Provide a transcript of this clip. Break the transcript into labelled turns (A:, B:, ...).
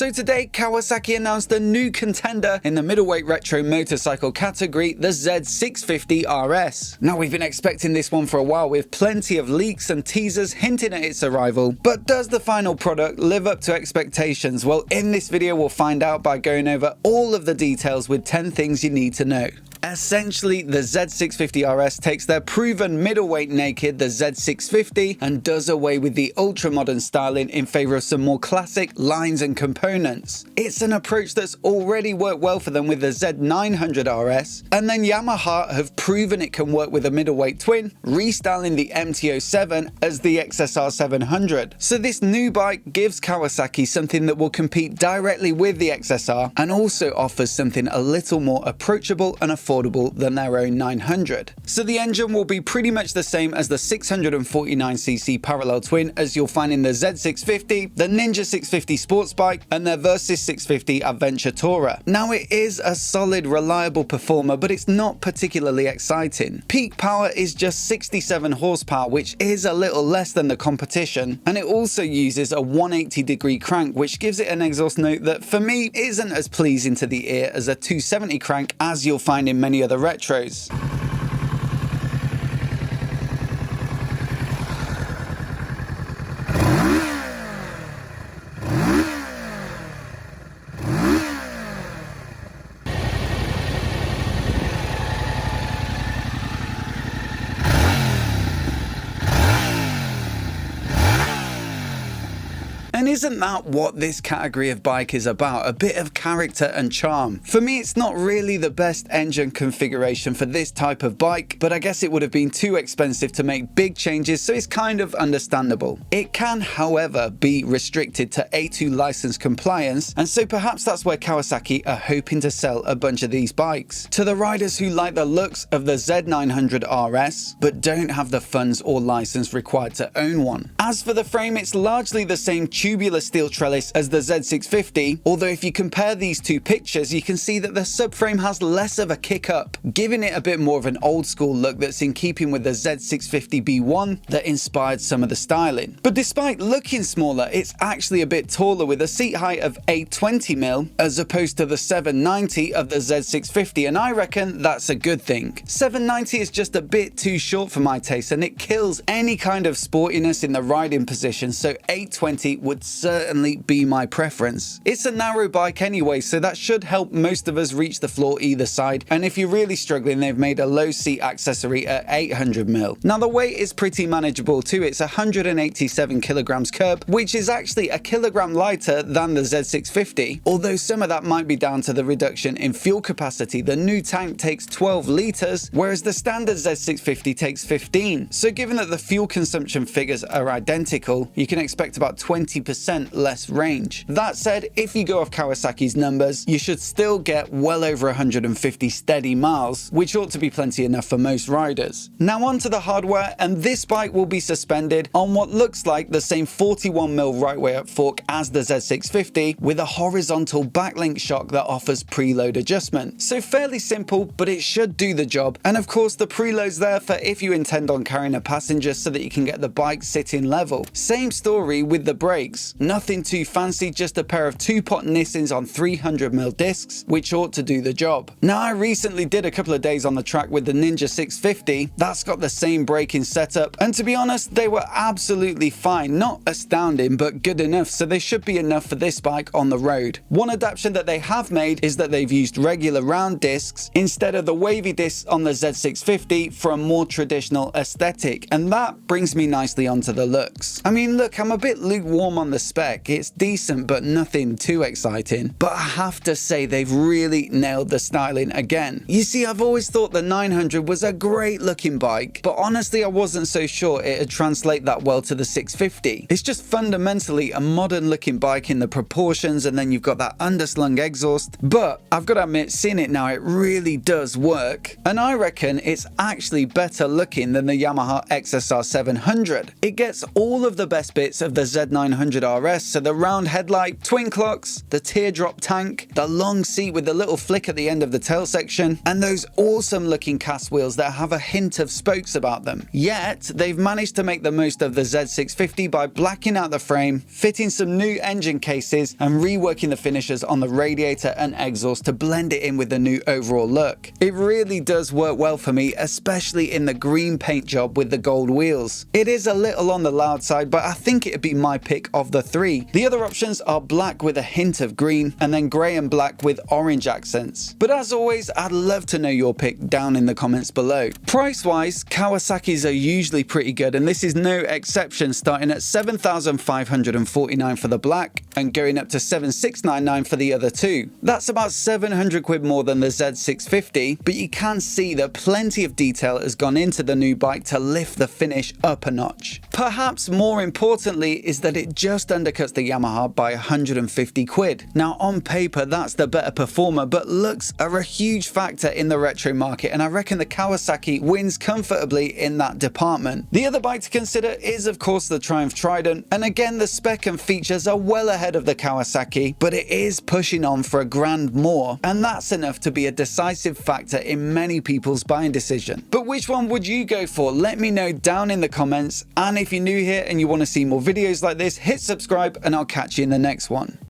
A: So today, Kawasaki announced a new contender in the middleweight retro motorcycle category, the Z650RS. Now, we've been expecting this one for a while with plenty of leaks and teasers hinting at its arrival, but does the final product live up to expectations? Well, in this video, we'll find out by going over all of the details with 10 things you need to know. Essentially, the Z650RS takes their proven middleweight naked, the Z650, and does away with the ultra-modern styling in favor of some more classic lines and components. It's an approach that's already worked well for them with the Z900RS, and then Yamaha have proven it can work with a middleweight twin, restyling the MT-07 as the XSR 700. So this new bike gives Kawasaki something that will compete directly with the XSR, and also offers something a little more approachable and affordable than their own 900. So the engine will be pretty much the same as the 649cc parallel twin as you'll find in the Z650, the Ninja 650 sports bike, and their Versys 650 Adventure Tourer. Now, it is a solid, reliable performer, but it's not particularly exciting. Peak power is just 67 horsepower, which is a little less than the competition, and it also uses a 180-degree crank, which gives it an exhaust note that for me isn't as pleasing to the ear as a 270 crank as you'll find in many other retros. And isn't that what this category of bike is about? A bit of character and charm. For me, it's not really the best engine configuration for this type of bike, but I guess it would have been too expensive to make big changes, so it's kind of understandable. It can, however, be restricted to A2 license compliance, and so perhaps that's where Kawasaki are hoping to sell a bunch of these bikes. To the riders who like the looks of the Z900RS, but don't have the funds or license required to own one. As for the frame, it's largely the same tubular steel trellis as the Z650, although if you compare these two pictures, you can see that the subframe has less of a kick up, giving it a bit more of an old school look that's in keeping with the Z650B1 that inspired some of the styling. But despite looking smaller, it's actually a bit taller with a seat height of 820mm as opposed to the 790 of the Z650, and I reckon that's a good thing. 790 is just a bit too short for my taste, and it kills any kind of sportiness in the riding position, so 820 would certainly be my preference. It's a narrow bike anyway, so that should help most of us reach the floor either side, and if you're really struggling, they've made a low seat accessory at 800mm. Now, the weight is pretty manageable too. It's 187 kilograms curb, which is actually a kilogram lighter than the Z650, although some of that might be down to the reduction in fuel capacity. The new tank takes 12 liters, whereas the standard Z650 takes 15. So given that the fuel consumption figures are identical, you can expect about 20% less range. That said, if you go off Kawasaki's numbers, you should still get well over 150 steady miles, which ought to be plenty enough for most riders. Now onto the hardware, and this bike will be suspended on what looks like the same 41mm right way up fork as the Z650, with a horizontal backlink shock that offers preload adjustment. So fairly simple, but it should do the job. And of course, the preload's there for if you intend on carrying a passenger so that you can get the bike sitting level. Same story with the brakes. Nothing too fancy, just a pair of 2-pot Nissins on 300mm discs, which ought to do the job. Now, I recently did a couple of days on the track with the Ninja 650. That's got the same braking setup, and to be honest, they were absolutely fine. Not astounding, but good enough, so they should be enough for this bike on the road. One adaptation that they have made is that they've used regular round discs instead of the wavy discs on the Z650 for a more traditional aesthetic, and that brings me nicely onto the looks. I mean, look, I'm a bit lukewarm on the spec. It's decent, but nothing too exciting. But I have to say, they've really nailed the styling again. You see, I've always thought the 900 was a great looking bike, but honestly, I wasn't so sure it'd translate that well to the 650. It's just fundamentally a modern looking bike in the proportions, and then you've got that underslung exhaust. But I've got to admit, seeing it now, it really does work. And I reckon it's actually better looking than the Yamaha XSR 700. It gets all of the best bits of the Z900 Z650RS, so the round headlight, twin clocks, the teardrop tank, the long seat with the little flick at the end of the tail section, and those awesome looking cast wheels that have a hint of spokes about them. Yet, they've managed to make the most of the Z650 by blacking out the frame, fitting some new engine cases, and reworking the finishes on the radiator and exhaust to blend it in with the new overall look. It really does work well for me, especially in the green paint job with the gold wheels. It is a little on the loud side, but I think it'd be my pick of the three. The other options are black with a hint of green, and then grey and black with orange accents. But as always, I'd love to know your pick down in the comments below. Price-wise, Kawasaki's are usually pretty good, and this is no exception, starting at $7,549 for the black and going up to $7,699 for the other two. That's about 700 quid more than the Z650, but you can see that plenty of detail has gone into the new bike to lift the finish up a notch. Perhaps more importantly is that it just undercuts the Yamaha by 150 quid. Now on paper that's the better performer, but looks are a huge factor in the retro market, and I reckon the Kawasaki wins comfortably in that department. The other bike to consider is of course the Triumph Trident, and again the spec and features are well ahead of the Kawasaki, but it is pushing on for a grand more, and that's enough to be a decisive factor in many people's buying decision. But which one would you go for? Let me know down in the comments, and if you're new here and you want to see more videos like this, hit subscribe and I'll catch you in the next one.